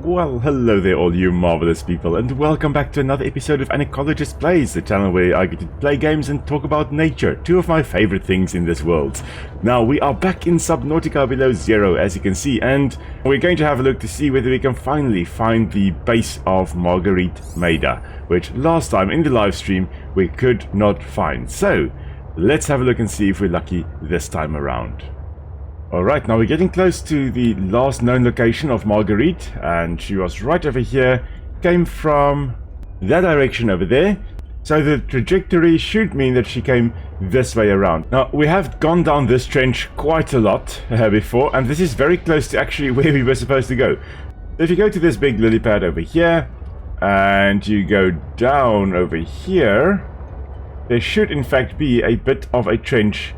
Well, hello there all you marvelous people, and welcome back to another episode of An Ecologist Plays, the channel where I get to play games and talk about nature, two of my favorite things in this world. Now, we are back in Subnautica below zero, as you can see, and we're going to have a look to see whether we can finally find the base of Marguerite Maida, which last time in the live stream we could not find. So, let's have a look and see if we're lucky this time around. Alright, now we're getting close to the last known location of Marguerite, and she was right over here, came from that direction over there, so the trajectory should mean that she came this way around. Now, we have gone down this trench quite a lot before, and this is very close to actually where we were supposed to go. So if you go to this big lily pad over here, and you go down over here, there should in fact be a bit of a trench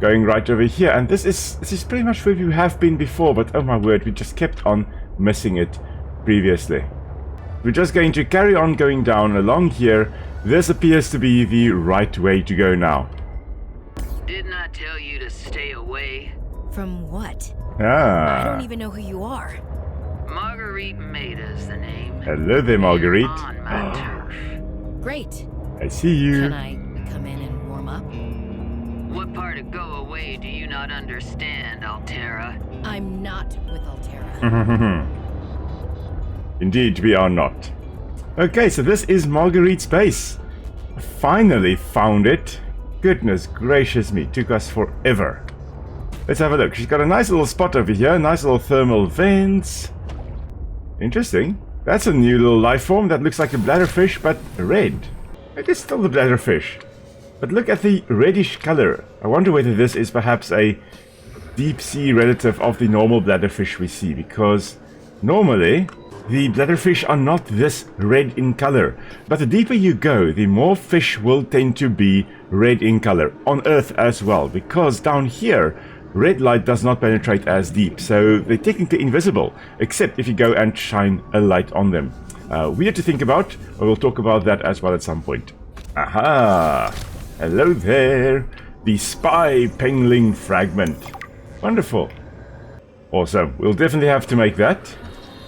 going right over here, and this is pretty much where we have been before, but oh my word, we just kept on missing it previously. We're just going to carry on going down along here. This appears to be the right way to go now. Didn't I tell you to stay away? From what? Ah. I don't even know who you are. Marguerite Maida's the name. Hello there, Marguerite. On my turf. Great. I see you. Can I come in and warm up? What part of go away do you not understand, Altera? I'm not with Altera. Indeed, we are not. Okay, so this is Marguerite's base. I finally found it. Goodness gracious me, took us forever. Let's have a look. She's got a nice little spot over here, nice little thermal vents. Interesting. That's a new little life form that looks like a bladderfish, but red. It is still the bladderfish. But look at the reddish color. I wonder whether this is perhaps a deep sea relative of the normal bladderfish we see, because normally the bladderfish are not this red in color. But the deeper you go, the more fish will tend to be red in color, on Earth as well, because down here red light does not penetrate as deep, so they're technically invisible, except if you go and shine a light on them. Weird to think about, but we'll talk about that as well at some point. Aha! Hello there! The spy pengling fragment. Wonderful. Awesome. We'll definitely have to make that.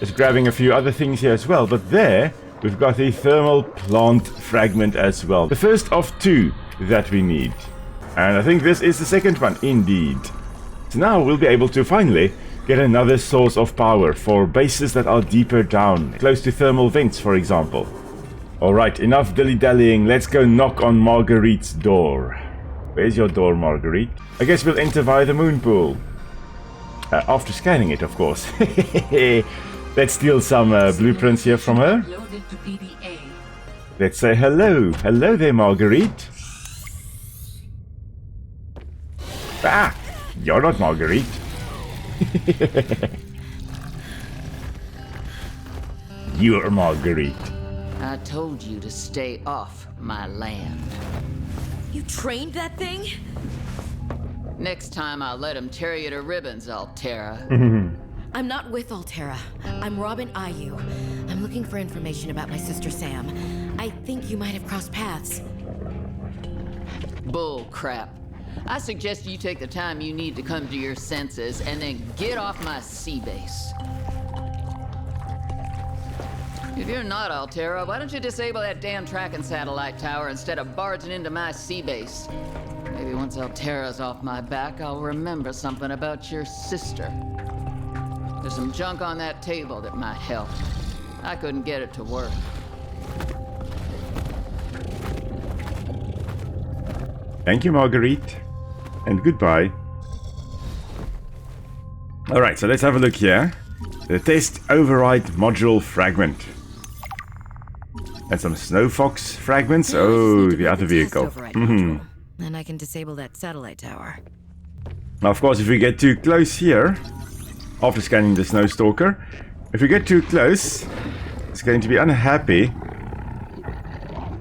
Just grabbing a few other things here as well, but there we've got the thermal plant fragment as well. The first of two that we need. And I think this is the second one, indeed. So now we'll be able to finally get another source of power for bases that are deeper down, close to thermal vents, for example. Alright, enough dilly-dallying, let's go knock on Marguerite's door. Where's your door, Marguerite? I guess we'll enter via the moon pool. After scanning it, of course. Let's steal some blueprints here from her. Let's say hello. Hello there, Marguerite. Ah! You're not Marguerite. You're Marguerite. I told you to stay off my land. You trained that thing? Next time I'll let him tear you to ribbons, Altera. I'm not with Altera. I'm Robin Ayu. I'm looking for information about my sister Sam. I think you might have crossed paths. Bull crap. I suggest you take the time you need to come to your senses and then get off my sea base. If you're not Altera, why don't you disable that damn tracking satellite tower instead of barging into my sea base? Maybe once Altera's off my back, I'll remember something about your sister. There's some junk on that table that might help. I couldn't get it to work. Thank you, Marguerite. And goodbye. Alright, so let's have a look here. The test override module fragment. And some snow fox fragments. Oh, the other vehicle. Then I can disable that satellite tower. Now, of course, if we get too close here, after scanning the snow stalker, if we get too close, it's going to be unhappy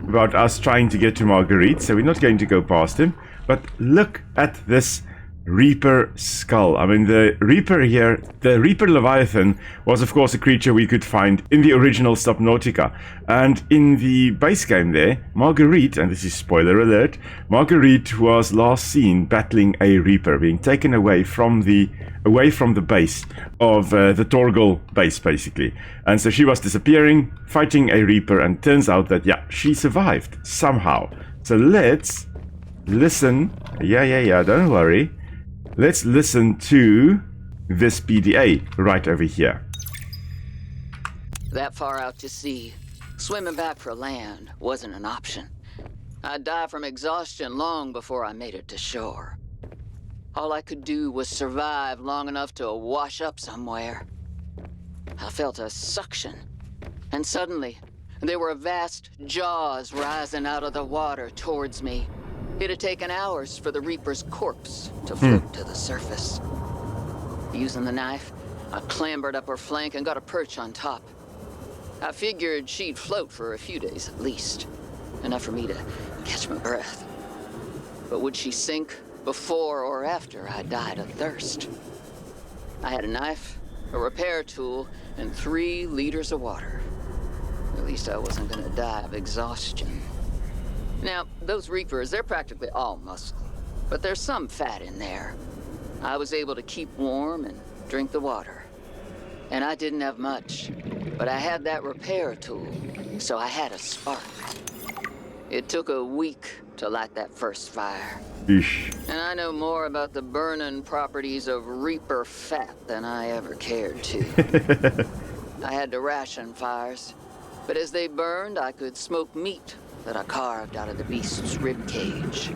about us trying to get to Marguerite, so we're not going to go past him. But look at this Reaper skull. I mean, the Reaper here, the Reaper Leviathan was of course a creature we could find in the original Subnautica. And in the base game there, Marguerit, and this is spoiler alert, Marguerite was last seen battling a Reaper, being taken away from the base of the Torgal base, basically. And so she was disappearing, fighting a Reaper, and turns out that, yeah, she survived somehow. So let's listen. Yeah, don't worry. Let's listen to this PDA right over here. That far out to sea, swimming back for land wasn't an option. I'd die from exhaustion long before I made it to shore. All I could do was survive long enough to wash up somewhere. I felt a suction, and suddenly there were vast jaws rising out of the water towards me. It had taken hours for the Reaper's corpse to float to the surface. Using the knife, I clambered up her flank and got a perch on top. I figured she'd float for a few days at least, enough for me to catch my breath. But would she sink before or after I died of thirst? I had a knife, a repair tool, and 3 liters of water. At least I wasn't gonna die of exhaustion. Now, those Reapers, they're practically all muscle, but there's some fat in there. I was able to keep warm and drink the water. And I didn't have much, but I had that repair tool, so I had a spark. It took a week to light that first fire. Eesh. And I know more about the burning properties of Reaper fat than I ever cared to. I had to ration fires, but as they burned, I could smoke meat that I carved out of the beast's rib cage.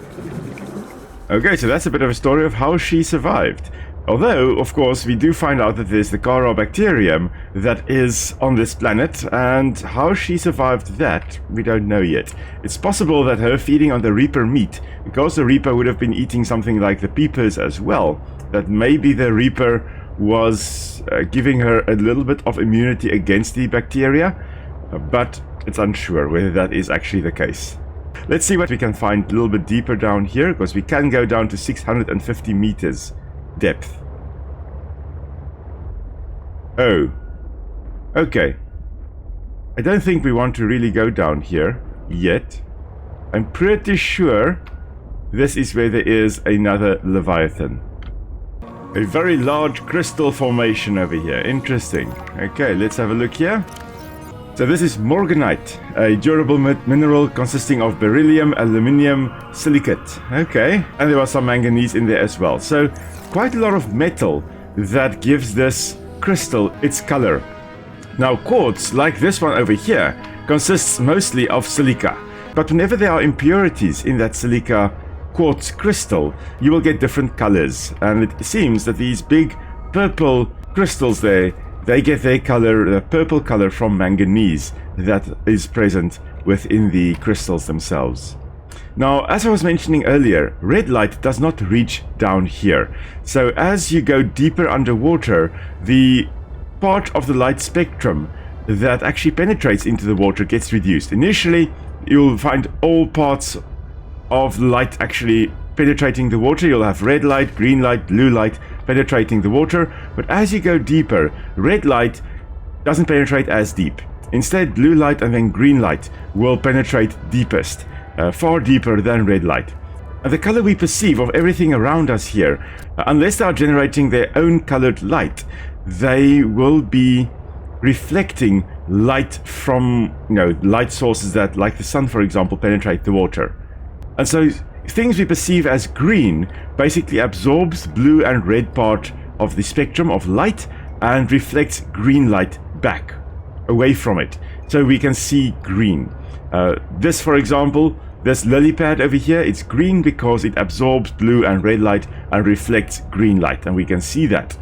Okay, so that's a bit of a story of how she survived. Although, of course, we do find out that there's the Carabacterium that is on this planet, and how she survived that, we don't know yet. It's possible that her feeding on the Reaper meat, because the Reaper would have been eating something like the peepers as well, that maybe the Reaper was giving her a little bit of immunity against the bacteria, but it's unsure whether that is actually the case. Let's see what we can find a little bit deeper down here, because we can go down to 650 meters depth. Oh. Okay. I don't think we want to really go down here yet. I'm pretty sure this is where there is another Leviathan. A very large crystal formation over here. Interesting. Okay, let's have a look here. So this is morganite, a durable mineral consisting of beryllium, aluminium, silicate. Okay, and there was some manganese in there as well. So quite a lot of metal that gives this crystal its color. Now quartz, like this one over here, consists mostly of silica. But whenever there are impurities in that silica quartz crystal, you will get different colors. And it seems that these big purple crystals there, they get their color, the purple color, from manganese that is present within the crystals themselves. Now, as I was mentioning earlier, red light does not reach down here. So as you go deeper underwater, the part of the light spectrum that actually penetrates into the water gets reduced. Initially, you'll find all parts of the light actually penetrating the water. You'll have red light, green light, blue light penetrating the water, but as you go deeper, red light doesn't penetrate as deep. Instead, blue light and then green light will penetrate deepest, far deeper than red light. And the color we perceive of everything around us here, unless they are generating their own colored light, they will be reflecting light from, light sources that, like the sun, for example, penetrate the water. And so things we perceive as green basically absorbs blue and red part of the spectrum of light and reflects green light back away from it, so we can see green. This, for example, this lily pad over here, it's green because it absorbs blue and red light and reflects green light, and we can see that.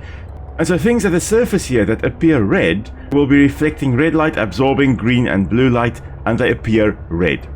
And so things at the surface here that appear red will be reflecting red light, absorbing green and blue light, and they appear red.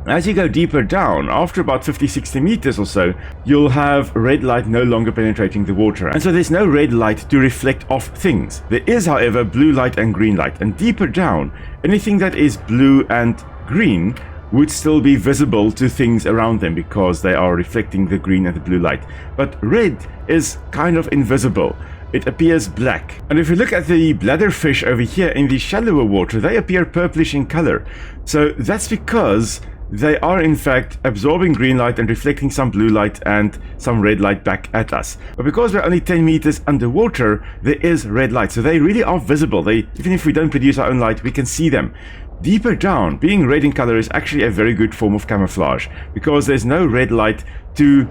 As you go deeper down, after about 50-60 meters or so, you'll have red light no longer penetrating the water. And so there's no red light to reflect off things. There is, however, blue light and green light. And deeper down, anything that is blue and green would still be visible to things around them because they are reflecting the green and the blue light. But red is kind of invisible. It appears black. And if you look at the bladderfish over here in the shallower water, they appear purplish in color. So that's because they are in fact absorbing green light and reflecting some blue light and some red light back at us. But because we're only 10 meters underwater, there is red light. So they really are visible. Even if we don't produce our own light, we can see them. Deeper down, being red in color is actually a very good form of camouflage because there's no red light to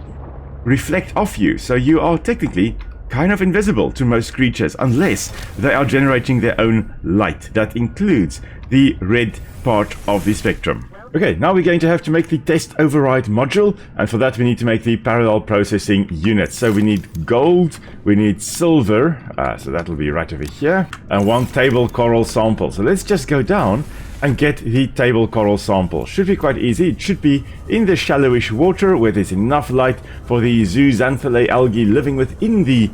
reflect off you. So you are technically kind of invisible to most creatures unless they are generating their own light. That includes the red part of the spectrum. Okay, now we're going to have to make the test override module, and for that we need to make the parallel processing unit. So we need gold, we need silver, so that'll be right over here, and 1 table coral sample. So let's just go down and get the table coral sample. Should be quite easy. It should be in the shallowish water where there's enough light for the zooxanthellae algae living within the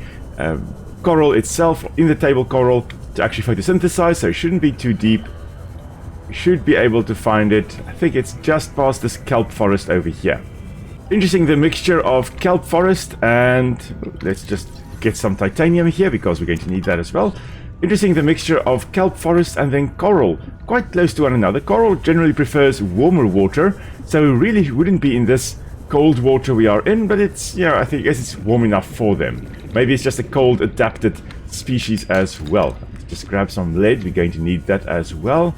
coral itself, in the table coral, to actually photosynthesize, so it shouldn't be too deep. Should be able to find it. I think it's just past this kelp forest over here. Interesting, the mixture of kelp forest and let's just get some titanium here because we're going to need that as well. Interesting, the mixture of kelp forest and then coral, quite close to one another. Coral generally prefers warmer water, so we really wouldn't be in this cold water we are in, but it's, yeah, I guess it's warm enough for them. Maybe it's just a cold adapted species as well. Just grab some lead, we're going to need that as well.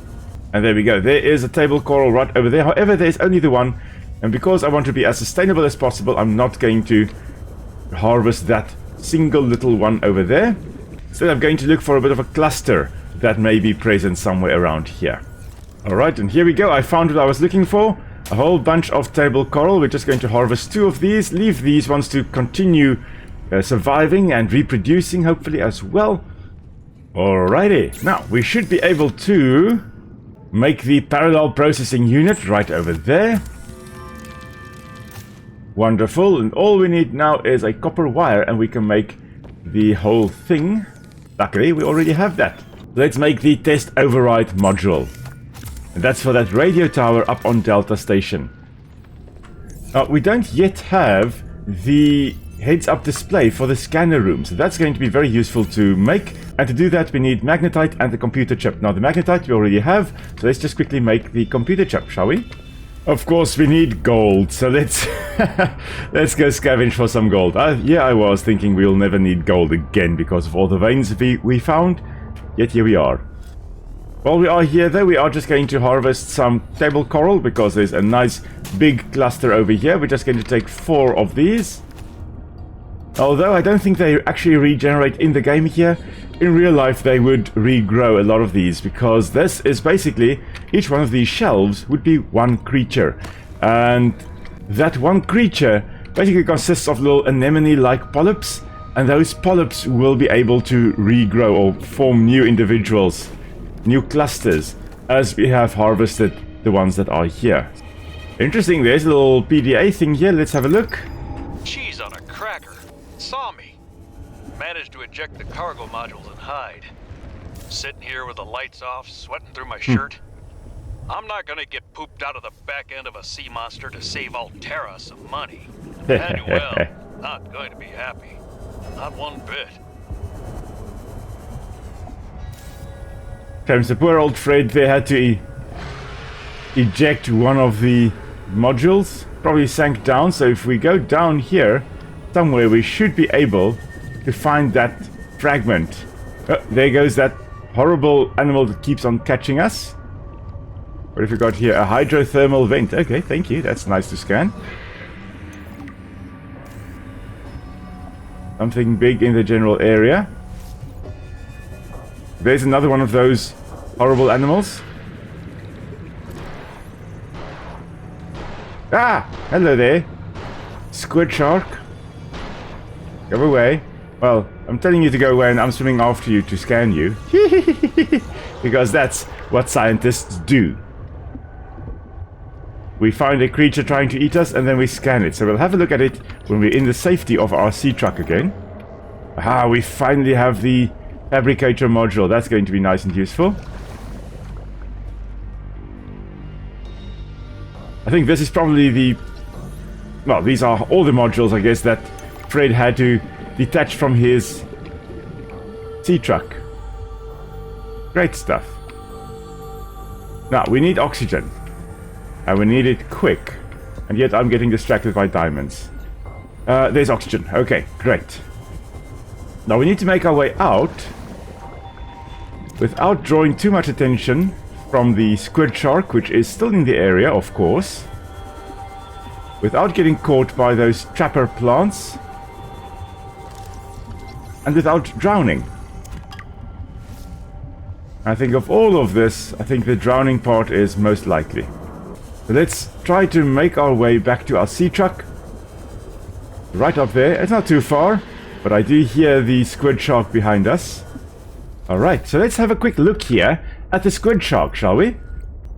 And there we go, there is a table coral right over there. However, there's only the one, and because I want to be as sustainable as possible, I'm not going to harvest that single little one over there. Instead, I'm going to look for a bit of a cluster that may be present somewhere around here. Alright, and here we go, I found what I was looking for. A whole bunch of table coral. We're just going to harvest 2 of these, leave these ones to continue surviving and reproducing, hopefully, as well. Alrighty, now we should be able to make the parallel processing unit right over there. Wonderful, and all we need now is a copper wire and we can make the whole thing. Luckily, we already have that. Let's make the test override module. And that's for that radio tower up on Delta Station. Now, we don't yet have the heads-up display for the scanner room, so that's going to be very useful to make. And to do that, we need magnetite and the computer chip. Now, the magnetite we already have, so let's just quickly make the computer chip, shall we? Of course, we need gold, so let's let's go scavenge for some gold. Yeah, I was thinking we'll never need gold again because of all the veins we found, yet here we are. While we are here, though, we are just going to harvest some table coral because there's a nice big cluster over here. We're just going to take 4 of these. Although I don't think they actually regenerate in the game here, in real life they would regrow a lot of these because this is basically, each one of these shelves would be one creature. And that one creature basically consists of little anemone-like polyps, and those polyps will be able to regrow or form new individuals, new clusters, as we have harvested the ones that are here. Interesting, there's a little PDA thing here, let's have a look. Cheese on a cracker. Saw me. Managed to eject the cargo modules and hide. Sitting here with the lights off, sweating through my shirt. I'm not gonna get pooped out of the back end of a sea monster to save Alterra some money. Manuel, not going to be happy. Not one bit. Times the poor old Fred, they had to eject one of the modules. Probably sank down, so if we go down here, somewhere we should be able to find that fragment. Oh, there goes that horrible animal that keeps on catching us. What have we got here? A hydrothermal vent. Okay, thank you. That's nice to scan. Something big in the general area. There's another one of those horrible animals. Ah! Hello there. Squidshark. Go away. Well, I'm telling you to go away and I'm swimming after you to scan you. Because that's what scientists do. We find a creature trying to eat us and then we scan it. So we'll have a look at it when we're in the safety of our sea truck again. Ah, we finally have the fabricator module. That's going to be nice and useful. I think this is probably the... Well, these are all the modules, I guess, that Fred had to detach from his sea truck. Great stuff. Now, we need oxygen. And we need it quick. And yet I'm getting distracted by diamonds. There's oxygen. Okay, great. Now we need to make our way out without drawing too much attention from the Squidshark, which is still in the area, of course. Without getting caught by those trapper plants. And without drowning. I think of all of this, I think the drowning part is most likely. So let's try to make our way back to our sea truck. Right up there. It's not too far, but I do hear the Squidshark behind us. Alright, so let's have a quick look here at the Squidshark, shall we?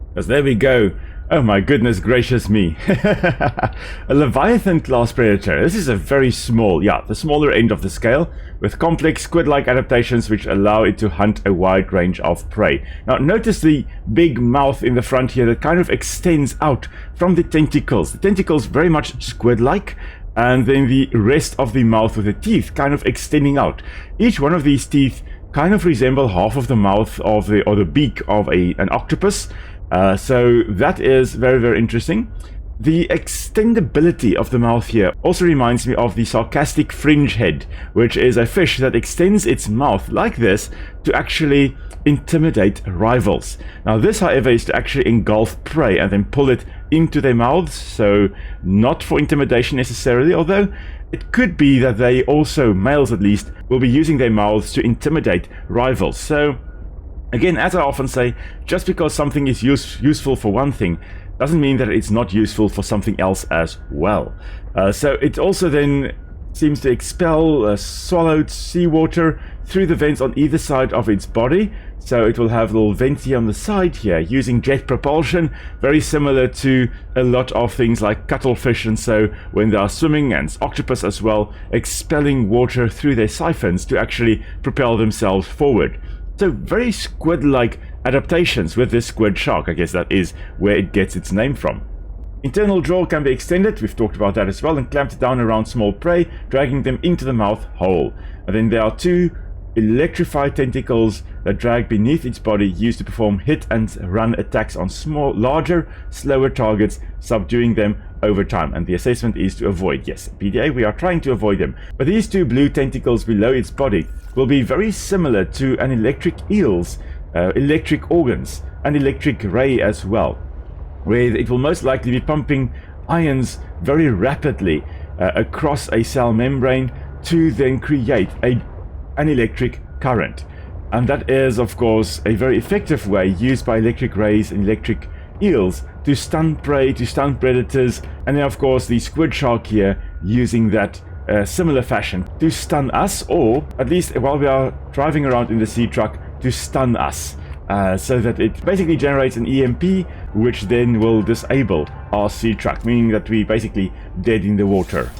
Because there we go. Oh my goodness gracious me. A Leviathan class predator. This is a very small, the smaller end of the scale, with complex squid-like adaptations which allow it to hunt a wide range of prey. Now notice the big mouth in the front here that kind of extends out from the tentacles. The tentacles very much squid-like, and then the rest of the mouth with the teeth kind of extending out. Each one of these teeth kind of resemble half of the mouth of the, or the beak of an octopus. So that is very, very interesting. The extendability of the mouth here also reminds me of the sarcastic fringe head, which is a fish that extends its mouth like this to actually intimidate rivals. Now this, however, is to actually engulf prey and then pull it into their mouths, so not for intimidation necessarily, although it could be that they also, males at least, will be using their mouths to intimidate rivals. So again, as I often say, just because something is useful for one thing doesn't mean that it's not useful for something else as well. So it also then seems to expel swallowed seawater through the vents on either side of its body. So it will have little vents here on the side here using jet propulsion, very similar to a lot of things like cuttlefish, and so when they are swimming, and octopus as well, expelling water through their siphons to actually propel themselves forward. So very squid-like adaptations with this squid shark. I guess that is where it gets its name from. Internal draw can be extended, we've talked about that as well, and clamped down around small prey, dragging them into the mouth hole. And then there are two electrified tentacles that drag beneath its body, used to perform hit and run attacks on larger, slower targets, subduing them over time. And the assessment is to avoid, yes, PDA, we are trying to avoid them. But these two blue tentacles below its body will be very similar to an electric eel's electric organs, and electric ray as well, where it will most likely be pumping ions very rapidly across a cell membrane to then create an electric current. And that is, of course, a very effective way used by electric rays and electric eels to stun prey, to stun predators, and then of course the squid shark here using that similar fashion to stun us, or at least while we are driving around in the sea truck, to stun us, so that it basically generates an EMP, which then will disable our sea truck, meaning that we basically dead in the water.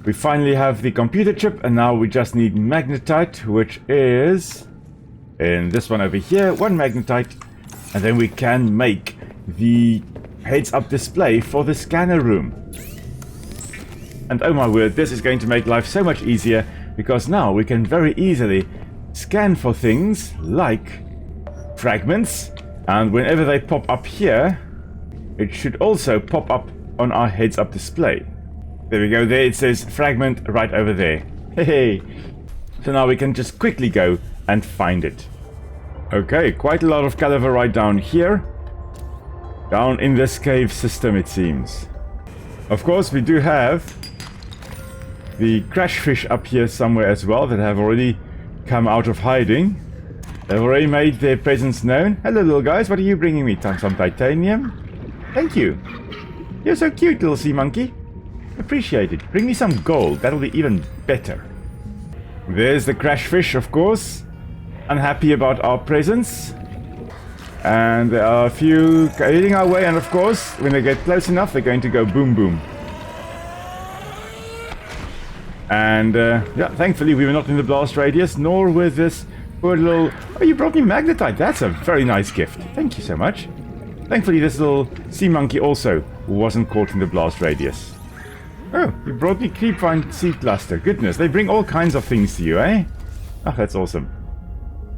We finally have the computer chip, and now we just need magnetite, which is in this one over here, one magnetite, and then we can make the heads-up display for the scanner room. And oh my word, this is going to make life so much easier, because now we can very easily scan for things like fragments, and whenever they pop up here, it should also pop up on our heads-up display. There we go, there it says fragment right over there. Hey, so now we can just quickly go and find it. Okay, quite a lot of caliber right down here. Down in this cave system, it seems. Of course, we do have the crash fish up here somewhere as well that have already come out of hiding. They've already made their presence known. Hello little guys, what are you bringing me? Some titanium? Thank you. You're so cute, little sea monkey. Appreciate it. Bring me some gold, that'll be even better. There's the crash fish, of course. Unhappy about our presence. And there are a few heading our way, and of course, when they get close enough, they're going to go boom boom. And yeah, thankfully we were not in the blast radius, nor with this poor little... Oh, you brought me magnetite. That's a very nice gift. Thank you so much. Thankfully, this little sea monkey also wasn't caught in the blast radius. Oh, you brought me creepvine seed cluster. Goodness, they bring all kinds of things to you, eh? Oh, that's awesome.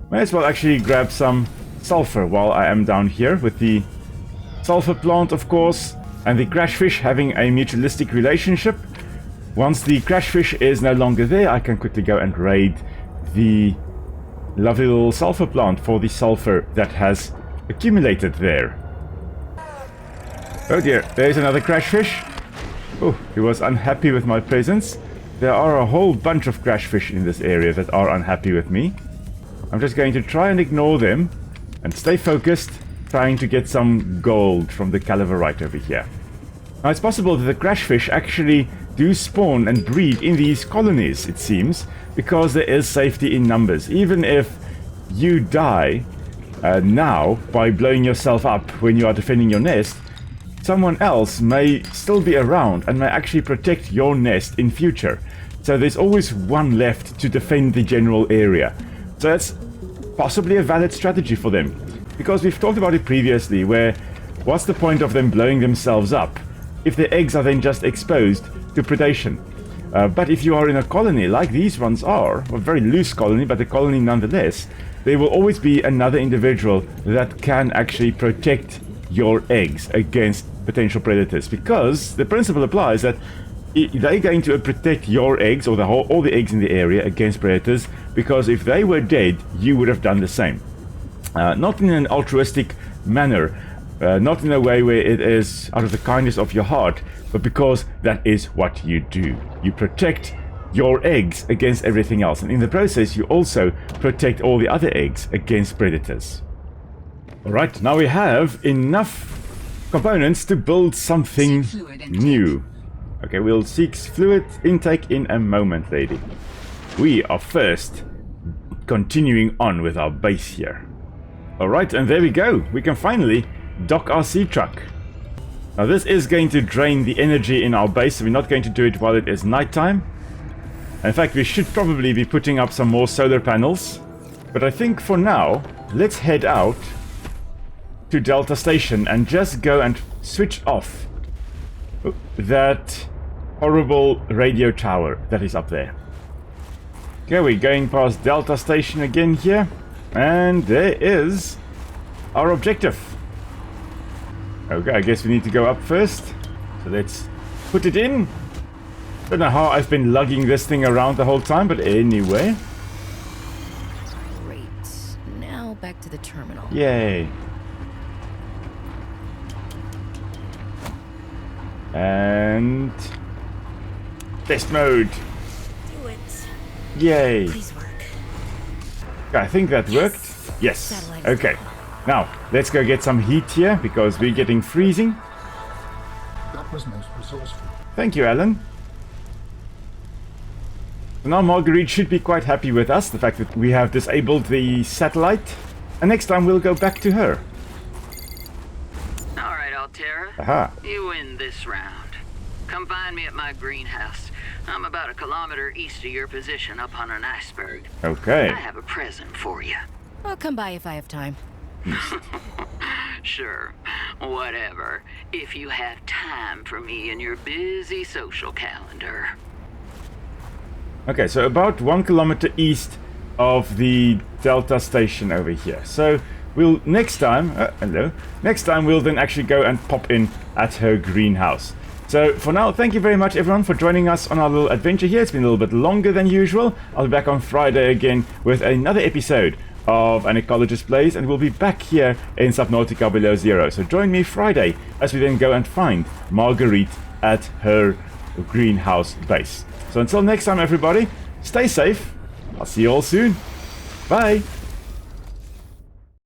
May as well actually grab some sulfur while I am down here with the sulfur plant, of course, and the crashfish having a mutualistic relationship. Once the crashfish is no longer there, I can quickly go and raid the lovely little sulfur plant for the sulfur that has accumulated there. Oh dear, there's another crashfish. Oh, he was unhappy with my presence. There are a whole bunch of crashfish in this area that are unhappy with me. I'm just going to try and ignore them and stay focused, trying to get some gold from the calaverite over here. Now, it's possible that the crashfish actually do spawn and breed in these colonies, it seems, because there is safety in numbers. Even if you die now by blowing yourself up when you are defending your nest, someone else may still be around and may actually protect your nest in future. So there's always one left to defend the general area. So that's possibly a valid strategy for them. Because we've talked about it previously, where what's the point of them blowing themselves up if their eggs are then just exposed to predation? But if you are in a colony like these ones are, a very loose colony, but a colony nonetheless, there will always be another individual that can actually protect your eggs against potential predators, because the principle applies that they're going to protect your eggs or all the eggs in the area against predators, because if they were dead, you would have done the same. Not in an altruistic manner, not in a way where it is out of the kindness of your heart, but because that is what you do. You protect your eggs against everything else, and in the process you also protect all the other eggs against predators. Alright, now we have enough components to build something new. Okay, we'll seek fluid intake in a moment, lady. We are first continuing on with our base here. Alright, and there we go. We can finally dock our sea truck. Now this is going to drain the energy in our base, so we're not going to do it while it is nighttime. In fact, we should probably be putting up some more solar panels. But I think for now, let's head out to Delta Station and just go and switch off that horrible radio tower that is up there. Okay, we're going past Delta Station again here, and there is our objective. Okay, I guess we need to go up first, so let's put it in. Don't know how I've been lugging this thing around the whole time, but anyway. Great. Now back to the terminal. Yay. And test mode. Do it. Yay. Please work. Okay, I think that worked. Yes. Satellite is Okay. Now, let's go get some heat here because we're getting freezing. That was most resourceful. Thank you, Alan. So now Marguerite should be quite happy with us, the fact that we have disabled the satellite. And next time we'll go back to her. All right, Altera. Aha. You win this round. Come find me at my greenhouse. I'm about 1 kilometer east of your position up on an iceberg. Okay. I have a present for you. I'll come by if I have time. Sure, whatever. If you have time for me in your busy social calendar. Okay, so about 1 kilometer east of the Delta Station over here. So we'll next time, next time we'll then actually go and pop in at her greenhouse. So for now, thank you very much everyone for joining us on our little adventure here. It's been a little bit longer than usual. I'll be back on Friday again with another episode of An Ecologist Plays, and we'll be back here in Subnautica Below Zero. So join me Friday as we then go and find Marguerite at her greenhouse base. So until next time everybody, stay safe. I'll see you all soon. Bye.